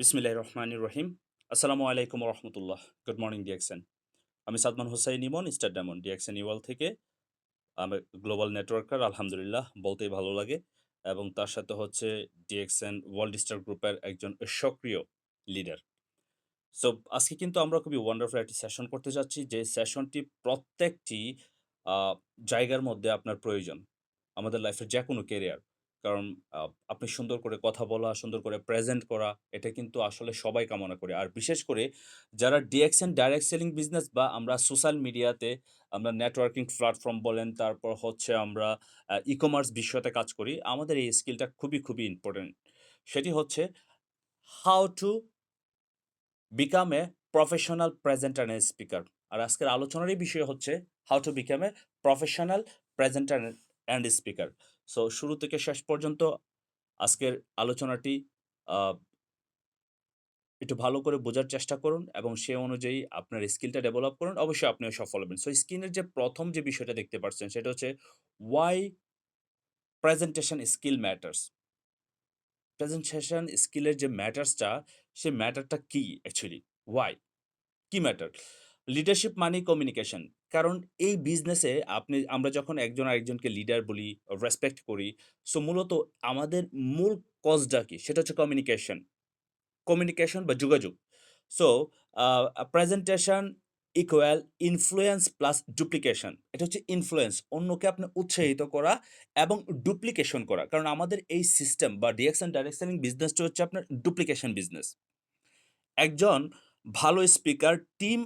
বিসমিল্লাহির রহমানির রহিম। আসসালামু আলাইকুম রহমতুল্লাহ। Good morning DXN. আমি সাদমান হোসাইন ইমন, স্টার ডায়মন্ড ডিএক্সএন ইওয়াল থেকে। আমি গ্লোবাল নেটওয়ার্কার, আলহামদুলিল্লাহ বলতেই ভালো লাগে। এবং তার সাথে হচ্ছে ডিএক্সএন ওয়ার্ল্ড স্টার গ্রুপের একজন সক্রিয় লিডার। সো আজকে কিন্তু আমরা খুবই ওয়ান্ডারফুল একটি সেশন করতে যাচ্ছি, যে সেশনটি প্রত্যেকটি আ জায়গার মধ্যে আপনার প্রয়োজন। আমাদের লাইফের যেকোনো কেরিয়ার। কারণ আ আপনি সুন্দর করে কথা বলা, সুন্দর করে প্রেজেন্ট করা, এটা কিন্তু আসলে সবাই কামনা করে। আর বিশেষ করে যারা ডিএক্সএন ডাইরেক্ট সেলিং বিজনেস বা আমরা সোশ্যাল মিডিয়াতে আমরা নেটওয়ার্কিং প্ল্যাটফর্ম বলেন, তারপর হচ্ছে আমরা ই-কমার্স বিষয়তে কাজ করি। আমাদের এই স্কিলটা খুবই ইম্পোর্টেন্ট। সেটি হচ্ছে how to become a professional presenter and speaker. আর আজকের আলোচনারই বিষয় হচ্ছে how to become a professional presenter and speaker. So শুরু থেকে শেষ পর্যন্ত আজকের আলোচনাটি আ একটু ভালো করে বোঝার চেষ্টা করুন এবং সে অনুযায়ী আপনার স্কিলটা ডেভেলপ করুন। অবশ্যই আপনিও সফল হবেন। সো স্ক্রিনের যে ১ম যে বিষয়টা দেখতে পাচ্ছেন সেটা হচ্ছে why presentation skill matters। Presentation স্কিলের যে ম্যাটার্সটা, সে ম্যাটারটা কি অ্যাকচুয়ালি? why? কি ম্যাটার? লিডারশিপ মানেই কমিউনিকেশন। কারণ এই বিজনেসে আমরা যখন একজন আরেকজনকে লিডার বলি, রেসপেক্ট করি, সো মূলত আমাদের মূল কজটা কি? সেটা হচ্ছে কমিউনিকেশন। কমিউনিকেশন বা যোগাযোগ। So uh presentation equal influence plus duplication. এটা হচ্ছে ইনফ্লুয়েন্স, অন্যকে আপনি উৎসাহিত করা এবং ডুপ্লিকেশন করা। কারণ আমাদের এই সিস্টেম বা ডিরেকশন ডাইরেক্ট সেলিং বিজনেসটা হচ্ছে আপনার ডুপ্লিকেশন বিজনেস। একজন ভালো speaker team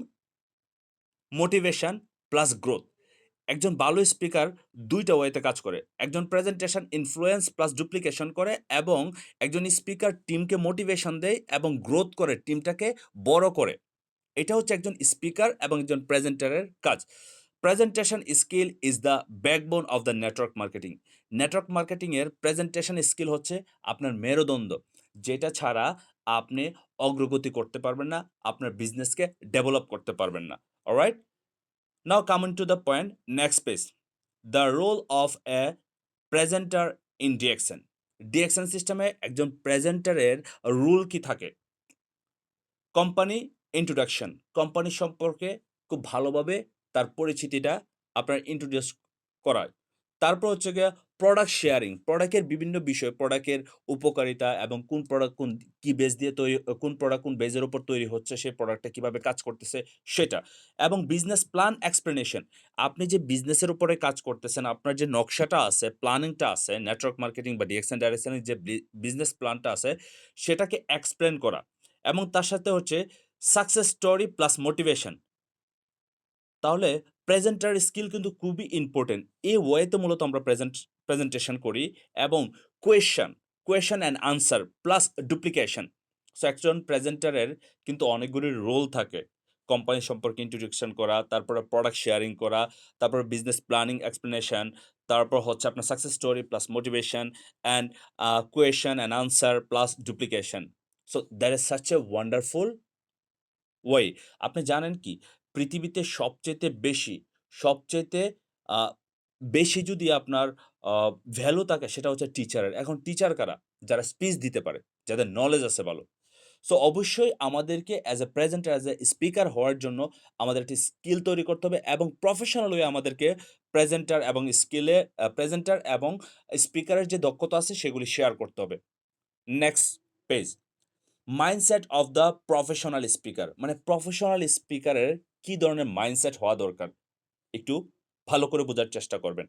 motivation plus growth. একজন ভালো স্পিকার ২ টা ওয়েতে কাজ করে। একজন প্রেজেন্টেশন ইনফ্লুয়েন্স প্লাস ডুপ্লিকেশন করে এবং একজন স্পিকার টিমকে মোটিভেশন দেয় এবং গ্রোথ করে, টিমটাকে বড় করে। এটা হচ্ছে একজন স্পিকার এবং একজন প্রেজেন্টারের কাজ। Presentation skill is the backbone of the network marketing. Network marketing এর প্রেজেন্টেশন স্কিল হচ্ছে আপনার মেরুদণ্ড, যেটা ছাড়া আপনি অগ্রগতি করতে পারবেন না, আপনার বিজনেসকে ডেভেলপ করতে পারবেন না। Alright? Now coming to the point, next page. The role of a presenter in DXN. ডিএকশন সিস্টেমে একজন প্রেজেন্টারের রুল কি থাকে? Company introduction. কোম্পানি সম্পর্কে খুব ভালোভাবে তার পরিচিতিটা আপনার ইন্ট্রোডিউস করা। তারপর হচ্ছে গিয়ে প্রোডাক্ট শেয়ারিং। প্রোডাক্টের বিভিন্ন বিষয়, প্রোডাক্টের উপকারিতা এবং কোন প্রোডাক্ট কি বেস দিয়ে তৈরি, কোন প্রোডাক্ট কোন বেজের উপর তৈরি হচ্ছে, সেই প্রোডাক্টটা কিভাবে কাজ করতেছে সেটা। এবং বিজনেস প্ল্যান এক্সপ্লেনেশন। আপনি যে বিজনেসের উপরে কাজ করতেছেন, আপনার যে নকশাটা আছে, প্ল্যানিংটা আছে, নেটওয়ার্ক মার্কেটিং বা ডিরেকশন ডাইরেকশনের যে বিজনেস প্ল্যানটা আছে, সেটাকে এক্সপ্লেন করা। এবং তার সাথে হচ্ছে সাকসেস স্টোরি প্লাস মোটিভেশন। তাহলে প্রেজেন্টার স্কিল কিন্তু খুবই ইম্পোর্টেন্ট। এই ওয়েতে মূলত আমরা প্রেজেন্টেশন করি এবং question and answer plus duplication. So একজন প্রেজেন্টারের কিন্তু অনেকগুলি রোল থাকে। কোম্পানি সম্পর্কে ইন্ট্রোডাকশন করা, তারপরে প্রোডাক্ট শেয়ারিং করা, তারপর বিজনেস প্ল্যানিং এক্সপ্লেনেশন, তারপর হচ্ছে আপনার success story plus motivation and question and answer plus duplication. So that is such a wonderful way. আপনি জানেন কি? পৃথিবীতে সবচাইতে আ বেশি যদি আপনার আ ভ্যালু থাকে, সেটা হচ্ছে টিচারের। এখন টিচার কারা? যারা স্পিচ দিতে পারে, যাদের নলেজ আছে ভালো। সো অবশ্যই আমাদেরকে as a presenter, as a speaker হওয়ার জন্য আমাদের একটি স্কিল তৈরি করতে হবে এবং প্রফেশনাল ওয়ে আমাদেরকে প্রেজেন্টার এবং স্পিকারের যে দক্ষতা আছে সেগুলি শেয়ার করতে হবে। Next page. Mindset of the professional speaker. মানে প্রফেশনাল স্পিকারের কি ধরনের মাইন্ডসেট হওয়া দরকার? একটু ভালো করে বোঝার চেষ্টা করবেন।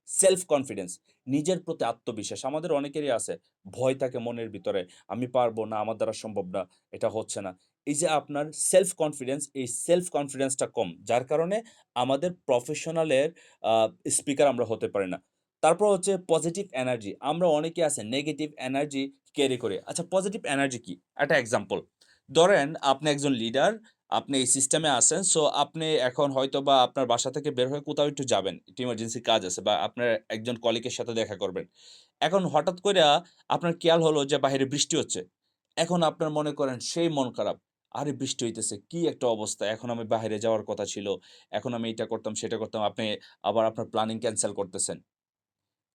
সেলফ কনফিডেন্স, নিজের প্রতি আত্মবিশ্বাস। আমাদের অনেকেরই আছে। ভয় থাকে মনের ভিতরে। আমি পারবো না, আমার দ্বারা সম্ভব না, এটা হচ্ছে না। এই যে আপনার সেলফ কনফিডেন্স, এই সেলফ কনফিডেন্সটা কম। যার কারণে আমাদের প্রফেশনালের আ স্পিকার আমরা হতে পারি না। তারপর হচ্ছে পজিটিভ এনার্জি। আমরা অনেকে আছে নেগেটিভ এনার্জি ক্যারি করে। আচ্ছা, পজিটিভ এনার্জি কি? একটা এক্সাম্পল। ধরেন আপনি একজন লিডার, আপনি এই সিস্টেমে আছেন। সো আপনি এখন হয়তোবা আপনার বাসা থেকে বের হয়ে কোথাও একটু যাবেন। একটু ইমার্জেন্সি কাজ আছে বা আপনার একজন কলিগের সাথে দেখা করবেন। এখন হঠাৎ কইরা আপনার খেয়াল হলো যে বাহিরে বৃষ্টি হচ্ছে। এখন আপনার মনে করেন সেই মন খারাপ। আরে বৃষ্টি হইতেছে, কি একটা অবস্থা! এখন আমি বাহিরে যাওয়ার কথা ছিল। এখন আমি এইটা করতাম, সেটা করতাম। আপনি আবার আপনার প্ল্যানিং ক্যানসেল করতেছেন।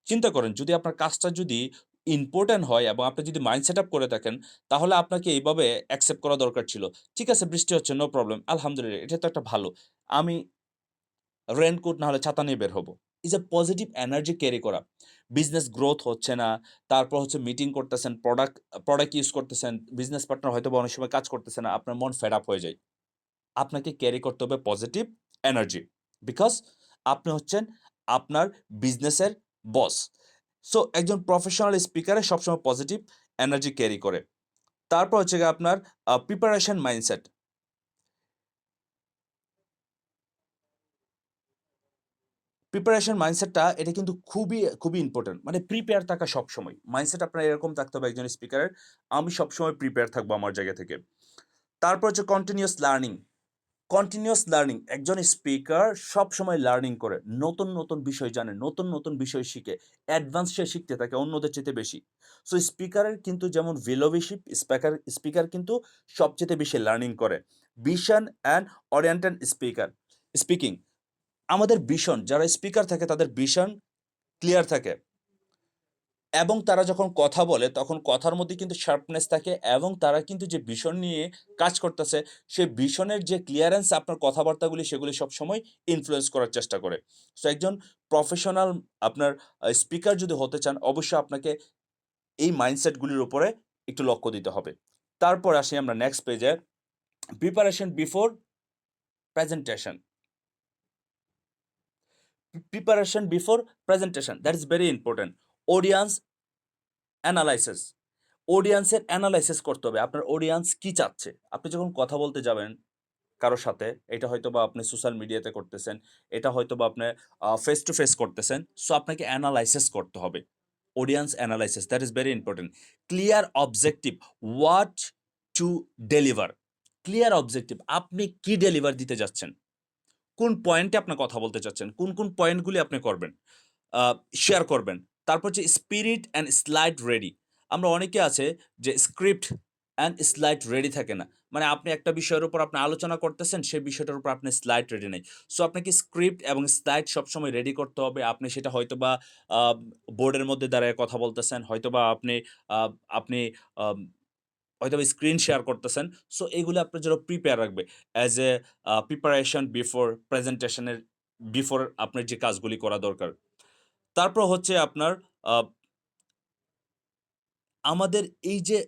চিন্তা করেন যদি আপনার কাজটা যদি ইম্পোর্টেন্ট হয় এবং আপনি যদি মাইন্ড সেটআপ করে থাকেন, তাহলে আপনাকে এইভাবে অ্যাকসেপ্ট করা দরকার ছিল। ঠিক আছে বৃষ্টি হচ্ছে, নো প্রবলেম। আলহামদুলিল্লাহ এটা তো একটা ভালো। আমি রেইনকোট না হলে ছাতা নিয়ে বের হব। এই যে পজিটিভ এনার্জি ক্যারি করা। বিজনেস গ্রোথ হচ্ছে না। তারপর হচ্ছে মিটিং করতেছেন, প্রোডাক্ট ইউস করতেছেন। বিজনেস পার্টনার হয়তোবা অনেক সময় কাজ করতেছে না। আপনার মন ফেড আপ হয়ে যায়। আপনাকে ক্যারি করতে হবে পজিটিভ এনার্জি। বিকজ আপনি হচ্ছেন আপনার বিজনেসের বস। সো একজন প্রফেশনাল স্পিকারে সবসময় পজিটিভ এনার্জি ক্যারি করে। তারপর হচ্ছে গিয়ে আপনার প্রিপারেশন মাইন্ডসেট। প্রিপারেশন মাইন্ডসেটটা এটা কিন্তু খুবই ইম্পোর্টেন্ট। মানে প্রিপেয়ার থাকা সবসময়। মাইন্ডসেট আপনার এরকম থাকতে হবে একজন স্পিকারের, আমি সবসময় প্রিপেয়ার থাকবো আমার জায়গা থেকে। তারপর হচ্ছে কন্টিনিউয়াস লার্নিং। Continuous learning. একজন স্পিকার সবসময় লার্নিং করে। নতুন বিষয় জানে, নতুন বিষয় শিখে। অ্যাডভান্স সে শিখতে থাকে অন্যদের চাইতে বেশি। সো স্পিকারের কিন্তু যেমন ভ্যালু বেশি, স্পিকার কিন্তু সবচাইতে বেশি লার্নিং করে। Vision and oriented speaking. আমাদের ভিশন, যারা স্পিকার থাকে তাদের ভিশন ক্লিয়ার থাকে এবং তারা যখন কথা বলে তখন কথার মধ্যে কিন্তু শার্পনেস থাকে এবং তারা কিন্তু যে ভিশন নিয়ে কাজ করতেছে সেই ভিশনের যে ক্লিয়ারেন্স আপনার কথাবার্তাগুলি সেগুলি সবসময় ইনফ্লুয়েন্স করার চেষ্টা করে। সো একজন প্রফেশনাল আপনার স্পিকার যদি হতে চান অবশ্যই আপনাকে এই মাইন্ডসেটগুলির উপরে একটু লক্ষ্য দিতে হবে। তারপর আসি আমরা নেক্সট পেজে, preparation before presentation. Preparation before presentation that is very important. Audience analysis. অডিয়েন্সের অ্যানালাইসিস করতে হবে। আপনার অডিয়েন্স কি চাচ্ছে? আপনি যখন কথা বলতে যাবেন কারো সাথে, এটা হয়তোবা আপনি সোশ্যাল মিডিয়াতে করতেছেন, এটা হয়তোবা আপনি ফেস টু ফেস করতেছেন। সো আপনাকে অ্যানালাইসিস করতে হবে। Audience analysis that is very important. Clear objective, what to deliver. Clear objective, আপনি কি ডেলিভার দিতে যাচ্ছেন? কোন পয়েন্টে আপনার কথা বলতে চাচ্ছেন? কোন পয়েন্টগুলি আপনি করবেন? আ শেয়ার করবেন। তারপর হচ্ছে স্পিরিট অ্যান্ড স্লাইড রেডি। আমরা অনেকে আছে যে স্ক্রিপ্ট অ্যান্ড স্লাইড রেডি থাকে না। মানে আপনি একটা বিষয়ের উপর আপনি আলোচনা করতেছেন, সেই বিষয়টার উপর আপনার স্লাইড রেডি নেই। সো আপনাকে স্ক্রিপ্ট এবং স্লাইড সবসময় রেডি করতে হবে। আপনি সেটা হয়তোবা আ বোর্ডের মধ্যে দাঁড়ায় কথা বলতেছেন, হয়তোবা আ আপনি আম হয়তোবা স্ক্রিন শেয়ার করতেছেন। সো এগুলো আপনার জন্য প্রিপেয়ার রাখবে। As a preparation before presentation এর বিফোর আপনার যে কাজগুলি করা দরকার। তারপর হচ্ছে আপনার আ আমাদের এই যে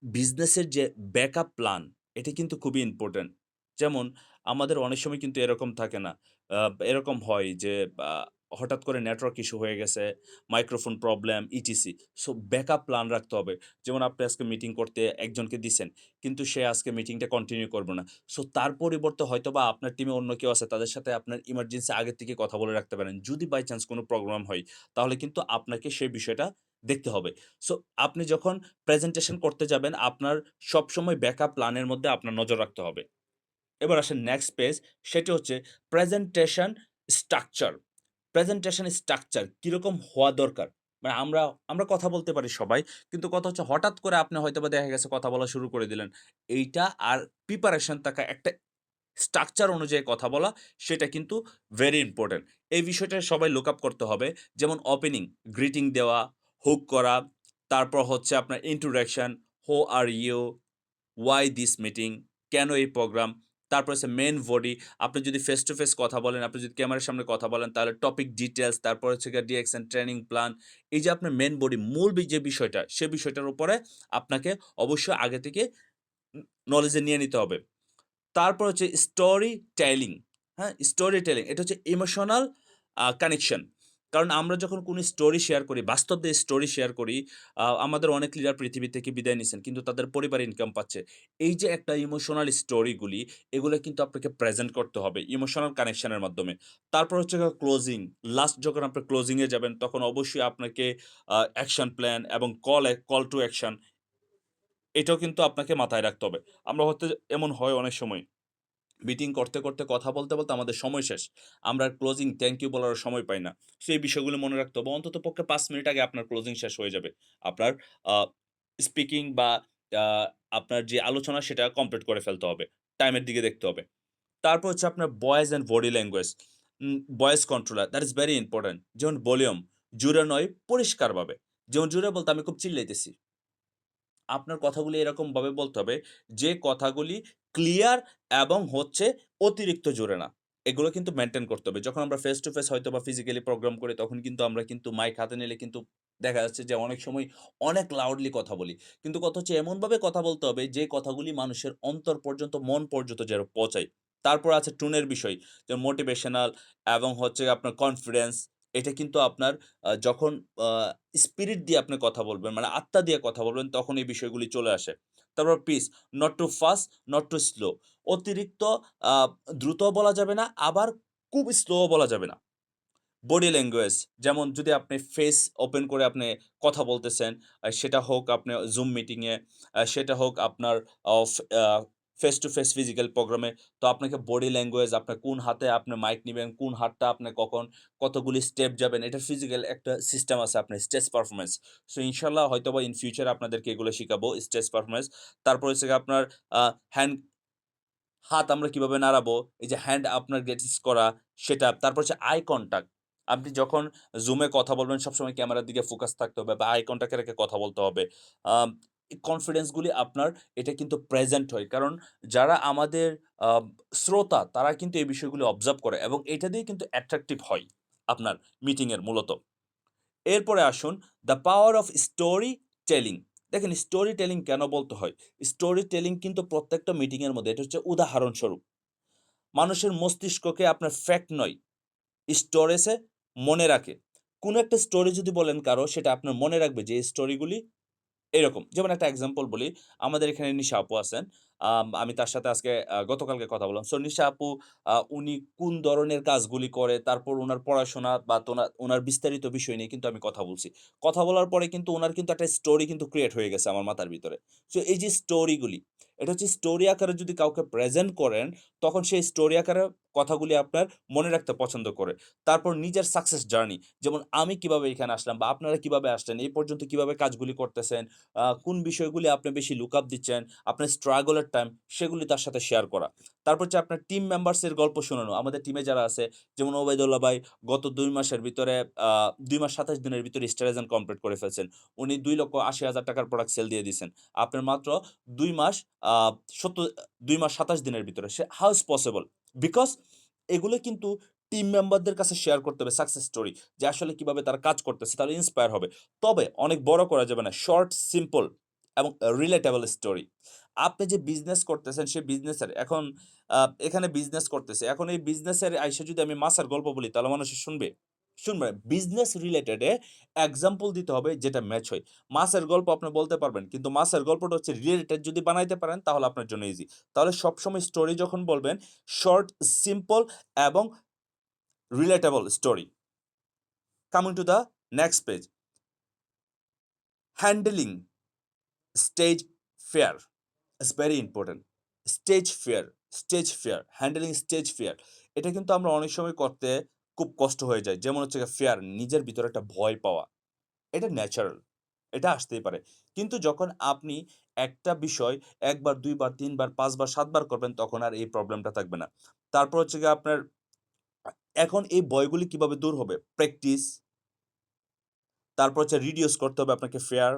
বিজনেসের যে ব্যাকআপ প্ল্যান, এটা কিন্তু খুবই ইম্পোর্টেন্ট। যেমন আমাদের অনেক সময় কিন্তু এরকম থাকে না। আ এরকম হয় যে আ হঠাৎ করে নেটওয়ার্ক ইস্যু হয়ে গেছে, microphone problem, etc. So backup plan রাখতে হবে। যেমন আপনি আজকে মিটিং করতে একজনকে দিছেন, কিন্তু সে আজকে মিটিংটা কন্টিনিউ করবে না। সো তার পরিবর্তে হয়তোবা আপনার টিমে অন্য কেউ আছে, তাদের সাথে আপনার ইমার্জেন্সি আগের থেকে কথা বলে রাখতে পারেন। যদি বাই চান্স কোনো প্রবলেম হয়, তাহলে কিন্তু আপনাকে সেই বিষয়টা দেখতে হবে। সো আপনি যখন প্রেজেন্টেশন করতে যাবেন, আপনার সবসময় ব্যাকআপ প্ল্যানের মধ্যে আপনার নজর রাখতে হবে। এবার আসেন নেক্সট পেজ, সেটি হচ্ছে প্রেজেন্টেশন স্ট্রাকচার। প্রেজেন্টেশন স্ট্রাকচার কিরকম হওয়া দরকার? মানে আমরা কথা বলতে পারি সবাই। কিন্তু কথা হচ্ছে হঠাৎ করে আপনি হয়তোবা দেখা গেছে কথা বলা শুরু করে দিলেন। এইটা আর প্রিপারেশন থাকা একটা স্ট্রাকচার অনুযায়ী কথা বলা, সেটা কিন্তু ভেরি ইম্পোর্টেন্ট। এই বিষয়টা সবাই লুক আপ করতে হবে। যেমন ওপেনিং, গ্রিটিং দেওয়া, হুক করা, তারপর হচ্ছে আপনার introduction, who are you, why this meeting, কেন এই প্রোগ্রাম, তারপর হচ্ছে মেইন বডি। আপনি যদি ফেস টু ফেস কথা বলেন, আপনি যদি ক্যামেরার সামনে কথা বলেন তাহলে টপিক ডিটেইলস, তারপর হচ্ছে গিয়ে ডিরেকশন, ট্রেনিং প্ল্যান। এই যে আপনার মেইন বডি, মূল যে বিষয়টা, সে বিষয়টার উপরে আপনাকে অবশ্যই আগে থেকে নলেজে নিয়ে নিতে হবে। তারপর হচ্ছে স্টোরি টেলিং, হ্যাঁ? স্টোরি টেলিং এটা হচ্ছে ইমোশনাল কানেকশন। কারণ আমরা যখন কোনো স্টোরি শেয়ার করি, বাস্তব দিয়ে স্টোরি শেয়ার করি, আমাদের অনেক লিডার পৃথিবী থেকে বিদায় নিছেন। কিন্তু তাদের পরিবার ইনকাম পাচ্ছে। এই যে একটা ইমোশনাল স্টোরিগুলি, এগুলো কিন্তু আপনাকে প্রেজেন্ট করতে হবে ইমোশনাল কানেকশন এর মাধ্যমে। তারপর হচ্ছে গিয়ে ক্লোজিং। লাস্ট যখন আপনি ক্লোজিং এ যাবেন, তখন অবশ্যই আপনাকে অ্যাকশন প্ল্যান এবং কল টু অ্যাকশন, এটাও কিন্তু আপনাকে মাথায় রাখতে হবে। আমরা হয়তো এমন হয় অনেক সময় মিটিং করতে কথা বলতে আমাদের সময় শেষ। আমরা আর ক্লোজিং থ্যাংক ইউ বলারও সময় পাই না। সো এই বিষয়গুলো মনে রাখতে হবে। অন্ততপক্ষে ৫ মিনিট আগে আপনার ক্লোজিং শেষ হয়ে যাবে। আপনার আ স্পিকিং বা আ আপনার যে আলোচনা সেটা কমপ্লিট করে ফেলতে হবে। টাইমের দিকে দেখতে হবে। তারপর হচ্ছে আপনার voice and body language. Voice controller that is very important. যেমন ভলিউম জোরে নয়, পরিষ্কারভাবে। যেমন জোরে বলতে আমি খুব চিল্লাইতেছি। আপনার কথাগুলি এরকমভাবে বলতে হবে যে কথাগুলি ক্লিয়ার এবং হচ্ছে অতিরিক্ত জোরে না। এগুলো কিন্তু মেইনটেইন করতে হবে। যখন আমরা ফেস টু ফেস হয়তোবা ফিজিক্যালি প্রোগ্রাম করি তখন কিন্তু আমরা কিন্তু মাইক হাতে নিলে কিন্তু দেখা যাচ্ছে যে অনেক সময় অনেক লাউডলি কথা বলি। কিন্তু কথা হচ্ছে এমনভাবে কথা বলতে হবে যে কথাগুলি মানুষের অন্তর পর্যন্ত, মন পর্যন্ত যেন পৌঁছায়। তারপর আছে টোনের বিষয়। যেমন মোটিভেশনাল এবং হচ্ছে আপনার কনফিডেন্স। এটা কিন্তু আপনার যখন আ স্পিরিট দিয়ে আপনি কথা বলবেন, মানে আত্মা দিয়ে কথা বলবেন, তখন এই বিষয়গুলি চলে আসে। তারপর pace, not too fast, not too slow. অতিরিক্ত আ দ্রুতও বলা যাবে না, আবার খুব স্লোও বলা যাবে না। বডি ল্যাঙ্গুয়েজ যেমন যদি আপনি ফেস ওপেন করে আপনি কথা বলতেছেন, সেটা হোক আপনি Zoom মিটিংয়ে, সেটা হোক আপনার of a face to face physical প্রোগ্রামে। তো আপনাকে বডি ল্যাঙ্গুয়েজ আপনার কোন হাতে আপনি মাইক নিবেন, কোন হাতটা আপনি কখন কতগুলি স্টেপ যাবেন, এটার ফিজিক্যাল একটা সিস্টেম আছে আপনার স্টেজ পারফরম্যান্স। সো ইনশাআল্লাহ হয়তোবা ইন ফিউচার আপনাদেরকে এগুলো শিখাবো স্টেজ পারফরম্যান্স। তারপর হচ্ছে গিয়ে আপনার আ হ্যান্ড হাত আমরা কিভাবে নাড়াবো, এই যে হ্যান্ড আপনার গেটিস করা সেটা। তারপর হচ্ছে আই কনট্যাক্ট। আপনি যখন Zoom এ কথা বলবেন সবসময় ক্যামেরার দিকে ফোকাস থাকতে হবে বা আই কনট্যাক্ট এ রেখে কথা বলতে হবে। আম এই কনফিডেন্স গুলি আপনার এটা কিন্তু প্রেজেন্ট হয়। কারণ যারা আমাদের আ শ্রোতা তারা কিন্তু এই বিষয়গুলো অবজার্ভ করে এবং এটা দিয়ে কিন্তু অ্যাট্রাকটিভ হয় আপনার মিটিং এর মূলত। এরপরে আসুন the power of story telling. দেখেন স্টোরি টেলিং কেন বলতে হয়? স্টোরি টেলিং কিন্তু প্রত্যেকটা মিটিং এর মধ্যে এটা হচ্ছে উদাহরণস্বরূপ। মানুষের মস্তিষ্ককে আপনার ফ্যাক্ট নয়, স্টোরেজে মনে রাখে। কোন একটা স্টোরি যদি বলেন কারো সেটা আপনার মনে রাখবে যে এই স্টোরিগুলি এরকম। যেমন একটা এক্সাম্পল বলি, আমাদের এখানে নিশা আপু আছেন। আমি তার সাথে আজকে গতকালকে কথা বললাম। সো নিশা আপু উনি কোন ধরনের কাজগুলি করে, তারপর উনার পড়াশোনা বা উনার বিস্তারিত বিষয় নিয়ে কিন্তু আমি কথা বলছি। কথা বলার পরে কিন্তু উনার কিন্তু একটা স্টোরি কিন্তু ক্রিয়েট হয়ে গেছে আমার মাথার ভিতরে। সো এই যে স্টোরিগুলি, এটা হচ্ছে স্টোরি আকারে যদি কাউকে প্রেজেন্ট করেন, তখন সেই স্টোরি আকারে কথাগুলি আপনার মনে রাখতে পছন্দ করে। তারপর নিজের সাকসেস জার্নি, যেমন আমি কিভাবে এখানে আসলাম বা আপনারা কিভাবে আসলেন, এই পর্যন্ত কিভাবে কাজগুলি করতেছেন, কোন বিষয়গুলি আপনি বেশি লুক আপ দিচ্ছেন, আপনার স্ট্রাগল এর টাইম সেগুলি তার সাথে শেয়ার করা। তারপর হচ্ছে আপনার টিম মেম্বারস এর গল্প শোনানো। আমাদের টিমে যারা আছে যেমন ওবায়দুল্লাহ ভাই গত ২ মাসের ভিতরে ২ মাস ২৭ দিনের ভিতরে স্টার এজেন্ট কমপ্লিট করে ফেলছেন। উনি ৳২,৮০,০০০ র প্রোডাক্ট সেল দিয়ে দিছেন। আপনার মাত্র ২ মাস আ ২ মাস ২৭ দিনের ভিতরে। How is possible? বিকজ এগুলো কিন্তু টিম মেম্বারদের কাছে শেয়ার করতে হবে সাকসেস স্টোরি যে আসলে কিভাবে তারা কাজ করতেছে, তারা ইন্সপায়ার হবে। তবে অনেক বড় করা যাবে না। শর্ট, সিম্পল এবং রিলেটেবল স্টোরি। আপনি যে বিজনেস করতেছেন, সেই বিজনেসের এখন আ এখানে বিজনেস করতেছে। এখন এই বিজনেসের আইসা যদি আমি মাছের গল্প বলি, তাহলে মানুষে শুনবে? শুনবে না। বিজনেস রিলেটেড এক্সাম্পল দিতে হবে যেটা ম্যাচ হয়। মাছের গল্প আপনি বলতে পারবেন। কিন্তু মাছের গল্পটা হচ্ছে রিলেটেড যদি বানাইতে পারেন, তাহলে আপনার জন্য ইজি। তাহলে সবসময় স্টোরি যখন বলবেন, শর্ট, সিম্পল এবং relatable story. Coming to the next page, handling stage fear is very important. Stage fear, handling stage fear. এটা কিন্তু আমরা অনেক সময় করতে খুব কষ্ট হয়ে যায়। যেমন হচ্ছে গিয়ে ফিয়ার, নিজের ভিতরে একটা ভয় পাওয়া। এটা ন্যাচারাল। এটা আসতেই পারে। কিন্তু যখন আপনি একটা বিষয় ১ বার, ২ বার, ৩ বার, ৫ বার, ৭ বার করবেন তখন আর এই প্রবলেমটা থাকবে না। তারপর হচ্ছে গিয়ে আপনার এখন এই ভয়গুলি কিভাবে দূর হবে? প্র্যাকটিস, তারপর হচ্ছে রিডিউস করতে হবে আপনাকে ফেয়ার।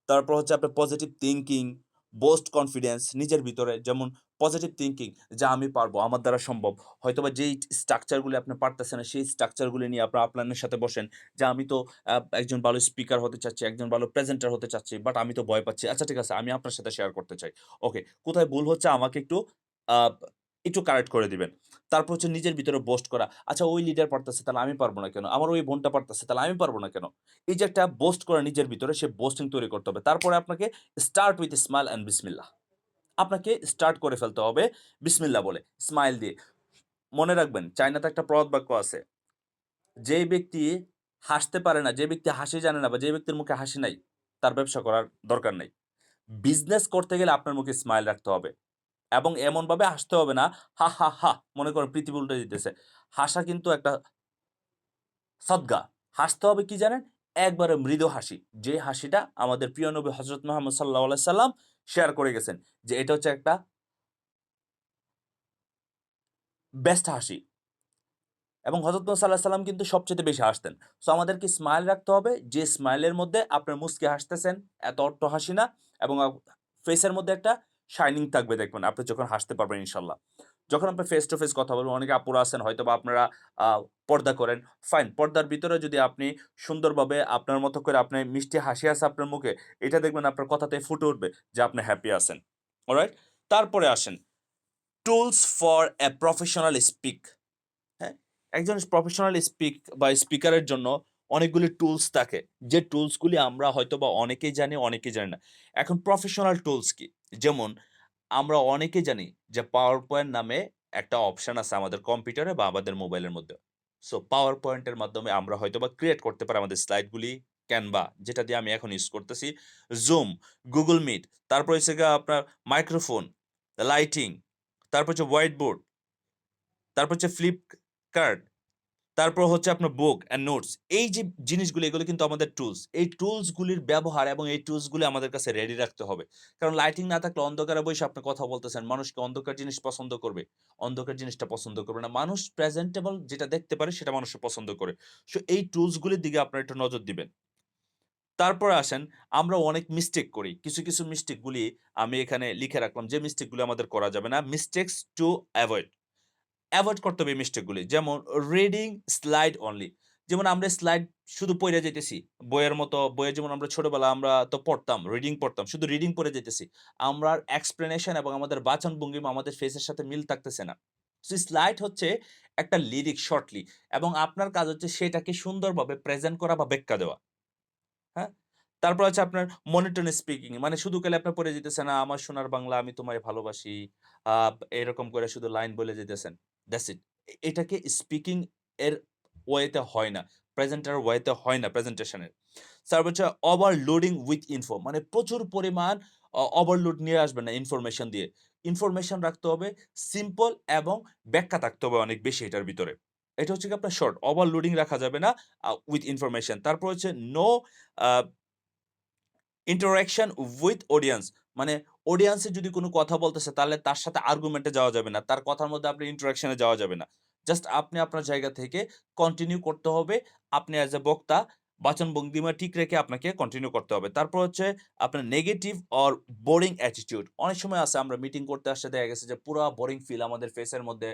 তারপর হচ্ছে আপনার পজিটিভ থিংকিং, বুস্ট কনফিডেন্স নিজের ভিতরে। যেমন পজিটিভ থিংকিং যে আমি পারবো, আমার দ্বারা সম্ভব। হয়তোবা যেই স্ট্রাকচার গুলি আপনি পারতেছেন না, সেই স্ট্রাকচার গুলি নিয়ে আপনার আপলাইনের সাথে বসেন যে আমি তো একজন ভালো স্পিকার হতে চাচ্ছি, একজন ভালো প্রেজেন্টার হতে চাচ্ছি। বাট আমি তো ভয় পাচ্ছি। আচ্ছা ঠিক আছে, আমি আপনার সাথে শেয়ার করতে চাই। ওকে, কোথায় ভুল হচ্ছে আমাকে আ একটু কারেক্ট করে দিবেন। তারপর হচ্ছে নিজের ভিতরে বোস্ট করা। আচ্ছা ওই লিডার পারতেছে তাহলে আমি পারব না কেন? আমার ওই বোনটা পারতেছে তাহলে আমি পারব না কেন? এই যে একটা বোস্ট করা নিজের ভিতরে, সে বোস্টিং তৈরি করতে হবে। তারপরে আপনাকে স্টার্ট উইথ স্মাইল অ্যান্ড বিসমিল্লাহ। আপনাকে স্টার্ট করে ফেলতে হবে বিসমিল্লাহ বলে, স্মাইল দিয়ে। মনে রাখবেন চায়নাতে একটা প্রবাদ বাক্য আছে। যেই ব্যক্তি হাসতে পারে না, যে ব্যক্তি হাসি জানে না বা যে ব্যক্তির মুখে হাসি নাই, তার ব্যবসা করার দরকার নাই। বিজনেস করতে গেলে আপনার মুখে স্মাইল রাখতে হবে এবং এমনভাবে হাসতে হবে না, হা, হা, হা। মনে করেন পৃথিবী উল্টে দিতেছে। হাসা কিন্তু একটা সদগা। হাসতে হবে কি জানেন? একবারে মৃদু হাসি। যে হাসিটা আমাদের প্রিয় নবী হযরত মুহাম্মদ সাল্লাল্লাহু আলাইহি সাল্লাম শেয়ার করে গেছেন। যে এটা হচ্ছে একটা বেস্ট হাসি। এবং হযরত মুহাম্মদ সাঃ সাল্লাল্লাহু আলাইহি ওয়াসাল্লাম কিন্তু সবচাইতে বেশি হাসতেন। সো আমাদেরকে স্মাইল রাখতে হবে, যে স্মাইলের মধ্যে আপনার মুচকি হাসতেছেন, এত অট্টহাসি না এবং ফেসের মধ্যে একটা শাইনিং থাকবে দেখবেন আপনি যখন হাসতে পারবেন ইনশাআল্লাহ। যখন আপনি ফেস টু ফেস কথা বলবেন, অনেকে আপুরা আছেন হয়তোবা আপনারা আ পর্দা করেন। ফাইন, পর্দার ভিতরে যদি আপনি সুন্দরভাবে আপনার মতো করে আপনি মিষ্টি হাসি আছে আপনার মুখে, এটা দেখবেন আপনার কথাতে ফুটে উঠবে যে আপনি হ্যাপি আছেন। অলরাইট? তারপরে আসেন tools for a professional speak. হ্যাঁ? একজন প্রফেশনাল বা স্পিকারের জন্য অনেকগুলি টুলস থাকে। যে টুলসগুলি আমরা হয়তোবা অনেকেই জানি, অনেকেই জানি না। এখন প্রফেশনাল টুলস কি? যেমন আমরা অনেকেই জানি যে PowerPoint নামে একটা অপশন আছে আমাদের কম্পিউটারে বা আমাদের মোবাইলের মধ্যে। সো PowerPoint এর মাধ্যমে আমরা হয়তোবা ক্রিয়েট করতে পারি আমাদের স্লাইডগুলি, Canva যেটা দিয়ে আমি এখন ইউজ করতেছি, Zoom, Google Meet, তারপর হচ্ছে গিয়ে আপনার মাইক্রোফোন, লাইটিং, তারপর হচ্ছে হোয়াইট বোর্ড, তারপর হচ্ছে Flipkart, তারপর হচ্ছে আপনার বুক অ্যান্ড নোটস। এই যে জিনিসগুলো এগুলো কিন্তু আমাদের টুলস। এই টুলস গুলির ব্যবহার এবং এই টুলস গুলি আমাদের কাছে রেডি রাখতে হবে। কারণ লাইটিং না থাকলে অন্ধকারে বইসে আপনি কথা বলতেছেন। মানুষ কি অন্ধকার জিনিস পছন্দ করবে? অন্ধকার জিনিসটা পছন্দ করবে না। মানুষ প্রেজেন্টেবল যেটা দেখতে পারে সেটা মানুষে পছন্দ করে। সো এই টুলস গুলির দিকে আপনারা একটু নজর দিবেন। তারপরে আসেন, আমরা অনেক মিস্টেক করি। কিছু মিস্টেক গুলি আমি এখানে লিখে রাখলাম যে মিস্টেক গুলো আমাদের করা যাবে না। Mistakes two avoid. এভয়েড করতে হবে এই মিস্টেকগুলি। যেমন রিডিং স্লাইড অনলি। যেমন আমরা স্লাইড শুধু পইড়া যাইতেছি। বইয়ের মতো বইয়ে যেমন আমরা ছোটবেলা আমরা তো পড়তাম, রিডিং পড়তাম। শুধু রিডিং পড়ে যাইতেছি। আমরার এক্সপ্লেনেশন এবং আমাদের বাচন ভঙ্গিমা আমাদের ফেসের সাথে মিল থাকতেছে না। সো স্লাইড হচ্ছে একটা লিরিক শর্টলি এবং আপনার কাজ হচ্ছে সেটাকে সুন্দরভাবে প্রেজেন্ট করা বা ব্যাখ্যা দেওয়া। হ্যাঁ? তারপর হচ্ছে আপনার মনোটোন স্পিকিং মানে শুধু খালি আপনার পড়ে যাইতেছেন, "আমার সোনার বাংলা আমি তোমায় ভালোবাসি।" আ এরকম করে শুধু লাইন বলে যাইতেছেন। That's it. এটাকে স্পিকিং এর ওয়েতে হয় না। প্রেজেন্টার ওয়েতে হয় না প্রেজেন্টেশন এর। তারপর হচ্ছে ওভারলোডিং উইথ ইনফো মানে প্রচুর পরিমাণ ওভারলোড নিয়ে আসবেন না ইনফরমেশন দিয়ে। ইনফরমেশন রাখতে হবে সিম্পল এবং ব্যাখ্যা থাকতে হবে অনেক বেশি এটার ভিতরে। এটা হচ্ছে গিয়ে আপনার শর্ট। ওভারলোডিং রাখা যাবে না উইথ ইনফরমেশন। তারপর হচ্ছে no uh interaction with audience মানে অডিয়েন্সে যদি কোনো কথা বলতেছে তাহলে তার সাথে আর্গুমেন্টে যাওয়া যাবে না। তার কথার মধ্যে আপনি ইন্টারেকশন এ যাওয়া যাবে না। জাস্ট আপনি আপনার জায়গা থেকে কন্টিনিউ করতে হবে। আপনি অ্যাজ এ বক্তা বাচনভঙ্গিমা ঠিক রেখে আপনাকে কন্টিনিউ করতে হবে। তারপর হচ্ছে আপনার নেগেটিভ অর বোরিং অ্যাটিটিউড। অনেক সময় আছে আমরা মিটিং করতে আসলে দেখা গেছে যে পুরা বোরিং ফিল আমাদের ফেসের মধ্যে।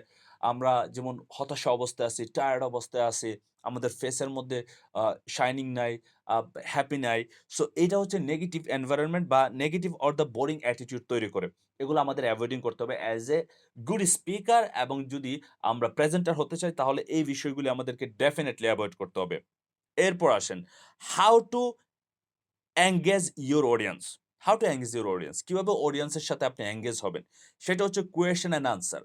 আমরা যেমন হতাশা অবস্থায় আছি, টায়ার্ড অবস্থায় আছি। আমাদের ফেসের মধ্যে আ শাইনিং নাই, আ হ্যাপি নাই। সো এইটা হচ্ছে নেগেটিভ এনভায়রনমেন্ট বা negative or the boring attitude তৈরি করে। এগুলো আমাদের এভয়েডিং করতে হবে অ্যাজ এ গুড স্পিকার এবং যদি আমরা প্রেজেন্টার হতে চাই তাহলে এই বিষয়গুলি আমাদেরকে ডেফিনিটলি এভয়েড করতে হবে। এরপর আসেন how to engage your audience. How to engage your audience কিভাবে অডিয়েন্সের সাথে আপনি এনগেজ হবেন? সেটা হচ্ছে কোয়েশ্চেন অ্যান্ড আনসার।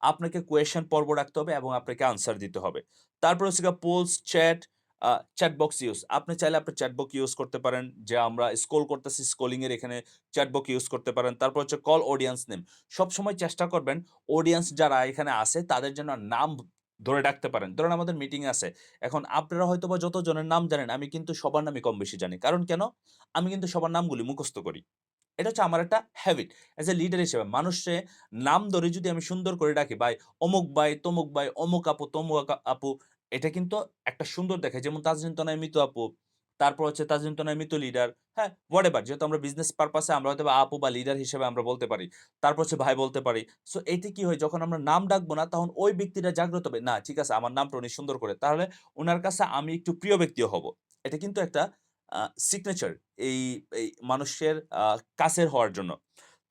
আপনাকে কোয়েশ্চেন পর্ব রাখতে হবে এবং আপনাকে আনসার দিতে হবে। তারপর হচ্ছে গিয়ে পোলস, চ্যাট বক্স ইউজ। আপনি চাইলে আপনার চ্যাট বক্স ইউজ করতে পারেন। যে আমরা স্ক্রল করতেছি, স্ক্রলিং এর এখানে চ্যাট বক্স ইউজ করতে পারেন। তারপর হচ্ছে কল অডিয়েন্স নেম। সবসময় চেষ্টা করবেন অডিয়েন্স যারা এখানে আছে তাদের জন্য নাম ধরে ডাকতে পারেন। ধরুন আমাদের মিটিং আছে। এখন আপনারা হয়তোবা যত জনের নাম জানেন, আমি কিন্তু সবার নামই কম বেশি জানি। কারণ কেন? আমি কিন্তু সবার নামগুলি মুখস্থ করি। এটা হচ্ছে আমার একটা হ্যাবিট। অ্যাজ এ লিডার হিসেবে মানুষে নাম ধরে যদি আমি সুন্দর করে ডাকি, অমুক ভাই, তমুক ভাই, অমুক আপু, তমুক আপু, এটা কিন্তু একটা সুন্দর দেখায়। যেমন তাজরিন তনয় মিতু আপু, তারপর হচ্ছে তাজরিন তনয় মিতু লিডার, হ্যাঁ? হোয়াটএভার যেহেতু আমরা বিজনেস পারপাস এ আমরা হয়তোবা আপু বা লিডার হিসেবে আমরা বলতে পারি। তারপর হচ্ছে ভাই বলতে পারি। সো এতে কি হয় যখন আমরা নাম ডাকবো না তখন ওই ব্যক্তিটা জাগ্রত হবে। না ঠিক আছে আমার নামটা উনি সুন্দর করে। তাহলে উনার কাছে আমি একটু প্রিয় ব্যক্তিও হব। এটা কিন্তু একটা আ সিগনেচার এই এই মানুষের কাছের হওয়ার জন্য।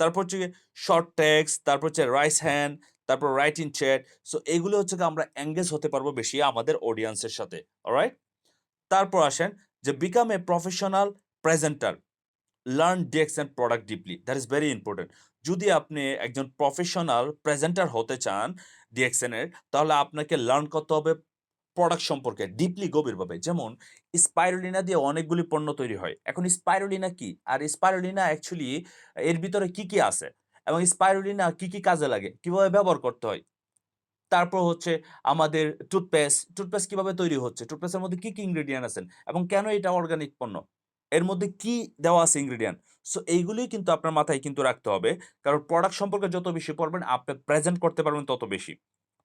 তারপর হচ্ছে গিয়ে শর্ট টেক্সট, তারপর হচ্ছে রাইস হ্যান্ড, তারপর রাইট ইন চ্যাট। সো এগুলো হচ্ছে গিয়ে আমরা এনগেজ হতে পারবো বেশি আমাদের অডিয়েন্সের সাথে। অলরাইট? তারপর আসেন যে become a professional presenter. Learn DX and product deeply. That is very important. যদি আপনি একজন প্রফেশনাল প্রেজেন্টার হতে চান ডিএক্সএন এর, তাহলে আপনাকে লার্ন করতে হবে প্রোডাক্ট সম্পর্কে ডিপলি গভীরভাবে। যেমন স্পাইরুলিনা দিয়ে অনেকগুলি পণ্য তৈরি হয়। এখন স্পাইরুলিনা কি? আর স্পাইরুলিনা অ্যাকচুয়ালি এর ভিতরে কি আছে? এবং স্পাইরুলিনা কি কাজে লাগে? কিভাবে ব্যবহার করতে হয়? তারপর হচ্ছে আমাদের টুথপেস্ট কিভাবে তৈরি হচ্ছে? টুথপেস্টের মধ্যে কি ইনগ্রিডিয়েন্ট আছেন? এবং কেন এটা অর্গানিক পণ্য? এর মধ্যে কি দেওয়া আছে ইনগ্রিডিয়েন্ট? সো এইগুলোই কিন্তু আপনার মাথায় কিন্তু রাখতে হবে। কারণ প্রোডাক্ট সম্পর্কে যত বেশি পড়বেন, আপনি প্রেজেন্ট করতে পারবেন তত বেশি।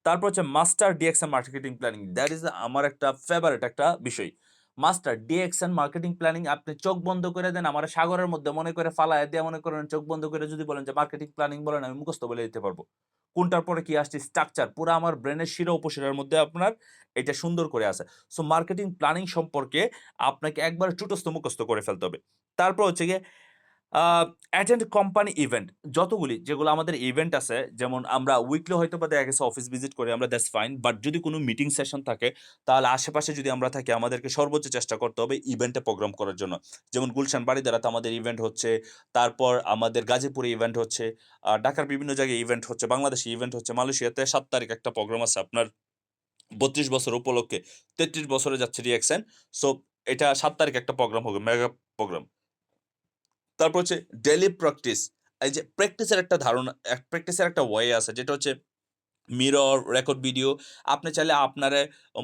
তারপর হচ্ছে master DXN marketing planning. That is আমার একটা ফেভারিট একটা বিষয়। মাস্টার ডিএক্সএন মার্কেটিং প্ল্যানিং আপনি চোখ বন্ধ করে দেন, আমারে সাগরের মধ্যে মনে করে ফালায়া দিয়া মনে করেন চোখ বন্ধ করে যদি বলেন যে মার্কেটিং প্ল্যানিং বলেন আমি মুখস্থ বলে দিতে পারব। কোনটার পরে কি আসছে স্ট্রাকচার পুরা আমার ব্রেইনের শিরা উপশিরার মধ্যে আপনার এটা সুন্দর করে আছে। সো মার্কেটিং প্ল্যানিং সম্পর্কে আপনাকে একবারে চুটস্থ মুখস্থ করে ফেলতে হবে। তারপর হচ্ছে গিয়ে আ অ্যাটেন্ড কোম্পানি ইভেন্ট যতগুলি যেগুলো আমাদের ইভেন্ট আছে যেমন আমরা উইকলি হয়তোবা দেখা গেছে অফিস ভিজিট করি আমরা দ্যাটস ফাইন। বাট যদি কোনো মিটিং সেশন থাকে তাহলে আশেপাশে যদি আমরা থাকি আমাদেরকে সর্বোচ্চ চেষ্টা করতে হবে ইভেন্টে প্রোগ্রাম করার জন্য। যেমন গুলশান বারিধারাতে আমাদের ইভেন্ট হচ্ছে, তারপর আমাদের গাজীপুরে ইভেন্ট হচ্ছে, ঢাকার বিভিন্ন জায়গায় ইভেন্ট হচ্ছে, বাংলাদেশে ইভেন্ট হচ্ছে, মালয়েশিয়াতে ৭ তারিখ একটা প্রোগ্রাম আছে আপনার ৩২ বছর উপলক্ষে ৩৩ বছরে যাচ্ছে রিঅ্যাকশন। সো এটা ৭ তারিখ একটা প্রোগ্রাম হবে, মেগা প্রোগ্রাম। তারপর হচ্ছে ডেইলি প্র্যাকটিস। এই যে প্র্যাকটিসের একটা ধারণা প্র্যাকটিসের একটা ওয়ে আছে যেটা হচ্ছে মিরর, রেকর্ড ভিডিও। আপনি চাইলে আপনারে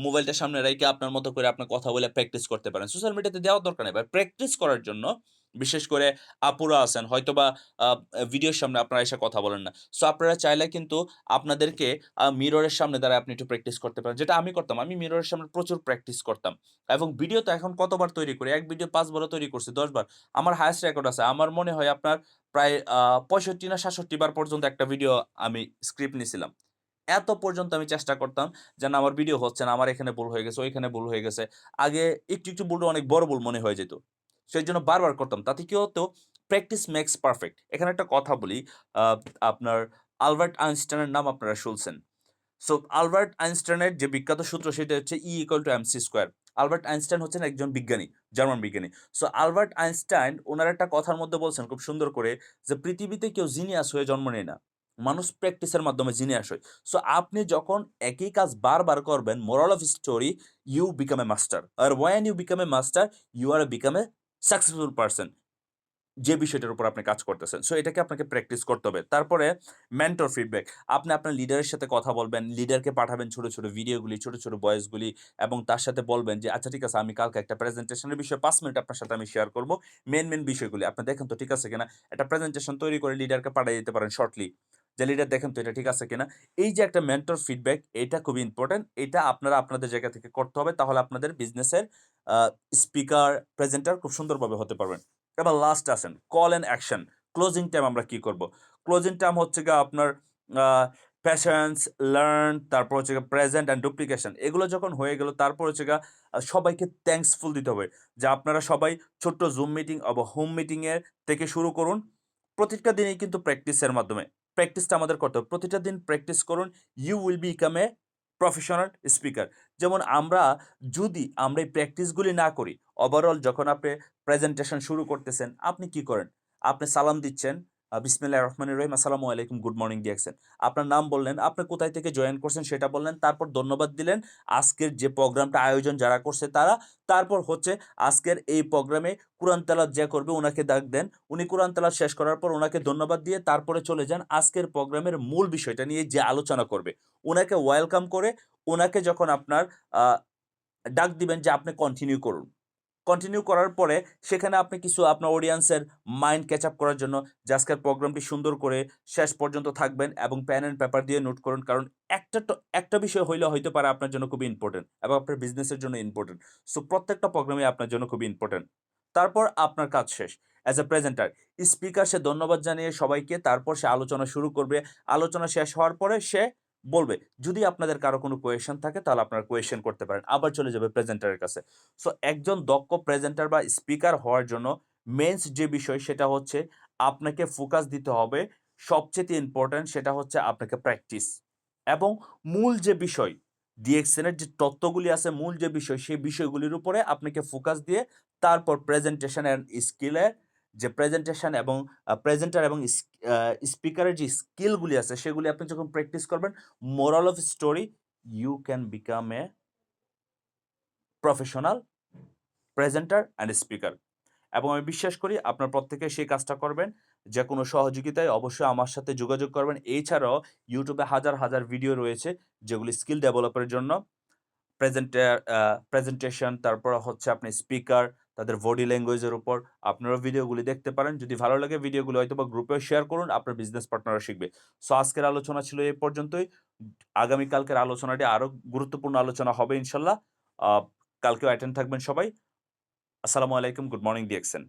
মোবাইলটার সামনে রাইখা আপনার মতো করে আপনার কথা বলে প্র্যাকটিস করতে পারেন। সোশ্যাল মিডিয়াতে দেওয়ার দরকার নেই। ভাই প্র্যাকটিস করার জন্য বিশেষ করে আপুরা আছেন হয়তোবা আ ভিডিওর সামনে আপনারা এসে কথা বলেন না। সো আপনারা চাইলে কিন্তু আপনাদেরকে মিররের সামনে দাঁড়ায় আপনি একটু প্র্যাকটিস করতে পারেন। যেটা আমি করতাম। আমি মিররের সামনে প্রচুর প্র্যাকটিস করতাম। এবং ভিডিও তো এখন কতবার তৈরি করি। এক ভিডিও ৫ বারও তৈরি করছি, ১০ বার। আমার হাইয়েস্ট রেকর্ড আছে। আমার মনে হয় আপনার প্রায় ৬৫ না ৬৭ বার পর্যন্ত একটা ভিডিও আমি স্ক্রিপ্ট নিছিলাম। এত পর্যন্ত আমি চেষ্টা করতাম যে না আমার ভিডিও হচ্ছে না, আমার এখানে ভুল হয়ে গেছে, ওইখানে ভুল হয়ে গেছে। আগে একটু ভুলটা অনেক বড় ভুল মনে হয়ে যেত। সেইজন্য বারবার করতাম। তাতে কি হতো? Practice makes perfect. এখানে একটা কথা বলি, আ আপনার আলবার্ট আইনস্টাইনের নাম আপনারা শুনছেন। সো আলবার্ট আইনস্টাইনের যে বিখ্যাত সূত্র সেটা হচ্ছে E=mc²। আলবার্ট আইনস্টাইন হচ্ছেন একজন বিজ্ঞানী, জার্মান বিজ্ঞানী। সো আলবার্ট আইনস্টাইন উনার একটা কথার মধ্যে বলছেন খুব সুন্দর করে যে, "পৃথিবীতে কেউ জিনিয়াস হয়ে জন্ম নেয় না। মানুষ প্র্যাকটিসের মাধ্যমে জিনিয়াস হয়।" সো আপনি যখন একই কাজ বারবার করবেন, moral of story you become a master. আর when you become a master, you are become a successful person. যে বিষয়টার উপর আপনি কাজ করতেছেন। সো এটাকে আপনাকে প্র্যাকটিস করতে হবে। তারপরে মেন্টর ফিডব্যাক। আপনি আপনার লিডারের সাথে কথা বলবেন। লিডারকে পাঠাবেন ছোট ভিডিওগুলি, ছোট ভয়েসগুলি এবং তার সাথে বলবেন যে, "আচ্ছা ঠিক আছে আমি কালকে একটা প্রেজেন্টেশনের বিষয়ে ৫ মিনিট আপনার সাথে আমি শেয়ার করব। মেইন বিষয়গুলি। আপনি দেখেন তো ঠিক আছে কিনা?" একটা প্রেজেন্টেশন তৈরি করে লিডারকে পাঠিয়ে দিতে পারেন শর্টলি। যে, "লিডার দেখেন তো এটা ঠিক আছে কিনা?" এই যে একটা মেন্টর ফিডব্যাক এটা খুবই ইম্পোর্টেন্ট। এটা আপনারা আপনাদের জায়গা থেকে করতে হবে। তাহলে আপনাদের বিজনেসের আ স্পিকার, প্রেজেন্টার খুব সুন্দরভাবে হতে পারবেন। এবার লাস্ট আসেন call and action. Closing time আমরা কি করব? ক্লোজিং টাইম হচ্ছে গিয়ে আপনার আ প্যাশন্স, লার্ন তারপর হচ্ছে গিয়ে প্রেজেন্ট অ্যান্ড ডুপ্লিকেশন। এগুলো যখন হয়ে গেল তারপর হচ্ছে গিয়ে সবাইকে থ্যাঙ্কসফুল দিতে হবে। যে আপনারা সবাই ছোট্ট জুম মিটিং অথবা হোম মিটিং এর থেকে শুরু করুন। প্রতিটা দিনেই কিন্তু প্র্যাকটিসের মাধ্যমে। প্র্যাকটিসটা আমাদের করতে হবে। প্রতিটা দিন প্র্যাকটিস করুন। You will become a professional speaker. যেমন যদি আমরা এই প্র্যাকটিসগুলি না করি, ওভারঅল যখন আপনি প্রেজেন্টেশন শুরু করতেছেন, আপনি কি করেন? আপনি সালাম দিচ্ছেন, বিসমিল্লাহির রহমানির রহিম, আসসালামু আলাইকুম, গুড মর্নিং দিয়েছেন। আপনার নাম বললেন, আপনি কোথায় থেকে জয়েন করছেন সেটা বললেন, তারপর ধন্যবাদ দিলেন। আজকের যে প্রোগ্রামটা আয়োজন যারা করছে তারা, তারপর হচ্ছে আজকের এই প্রোগ্রামে কুরআন তেলাওয়াত যে করবে উনাকে ডাক দেন। উনি কুরআন তেলাওয়াত শেষ করার পর উনাকে ধন্যবাদ দিয়ে তারপরে চলে যান আজকের প্রোগ্রামের মূল বিষয়টা নিয়ে যে আলোচনা করবে। উনাকে ওয়েলকাম করে উনাকে যখন আপনার আ ডাক দিবেন যে আপনি কন্টিনিউ করুন। কন্টিনিউ করার পরে সেখানে আপনি কিছু আপনার অডিয়েন্সের মাইন্ড ক্যাচ আপ করার জন্য যে আজকের প্রোগ্রামটি সুন্দর করে শেষ পর্যন্ত থাকবেন এবং পেন অ্যান্ড পেপার দিয়ে নোট করুন। কারণ একটা বিষয় হইলে হইতে পারে আপনার জন্য খুবই ইম্পোর্টেন্ট এবং আপনার বিজনেসের জন্য ইম্পোর্টেন্ট। সো প্রত্যেকটা প্রোগ্রামই আপনার জন্য খুবই ইম্পোর্টেন্ট। তারপর আপনার কাজ শেষ। অ্যাজ এ প্রেজেন্টার, স্পিকার সে ধন্যবাদ জানিয়ে সবাইকে তারপর সে আলোচনা শুরু করবে। আলোচনা শেষ হওয়ার পরে সে বলবে। যদি আপনাদের কারো কোনো কোয়েশ্চেন থাকে তাহলে আপনারা কোয়েশ্চেন করতে পারেন। আবার চলে যাবে প্রেজেন্টারের কাছে। সো একজন দক্ষ প্রেজেন্টার বা স্পিকার হওয়ার জন্য মেইনস যে বিষয় সেটা হচ্ছে আপনাকে ফোকাস দিতে হবে। সবচাইতে ইম্পোর্টেন্ট সেটা হচ্ছে আপনাকে প্র্যাকটিস। এবং মূল যে বিষয় ডিএক্সএন এর যে তত্ত্বগুলি আছে, মূল যে বিষয় সেই বিষয়গুলির উপরে আপনাকে ফোকাস দিয়ে তারপর প্রেজেন্টেশন অ্যান্ড স্কিলের যে প্রেজেন্টেশন এবং প্রেজেন্টার এবং স্পিকারের যে স্কিলগুলি আছে সেগুলি আপনি যখন প্র্যাকটিস করবেন, moral of story you can become a professional presenter and speaker. এবং আমি বিশ্বাস করি আপনার প্রত্যেকে সেই কাজটা করবেন। যেকোনো সহযোগিতায় অবশ্যই আমার সাথে যোগাযোগ করবেন। এছাড়াও YouTube এ হাজার ভিডিও রয়েছে যেগুলি স্কিল ডেভেলপের জন্য। প্রেজেন্টার প্রেজেন্টেশন তারপর হচ্ছে আপনি স্পিকার, তাদের বডি ল্যাঙ্গুয়েজের উপর আপনারা ভিডিওগুলি দেখতে পারেন। যদি ভালো লাগে ভিডিওগুলো হয়তোবা গ্রুপেও শেয়ার করুন, আপনার বিজনেস পার্টনাররা শিখবে। সো আজকের আলোচনা ছিল এই পর্যন্তই। আগামীকালকের আলোচনাটি আরো গুরুত্বপূর্ণ আলোচনা হবে ইনশাল্লাহ। আ কালকেও অ্যাটেন্ড থাকবেন সবাই। আসসালামু আলাইকুম। Good morning DXN.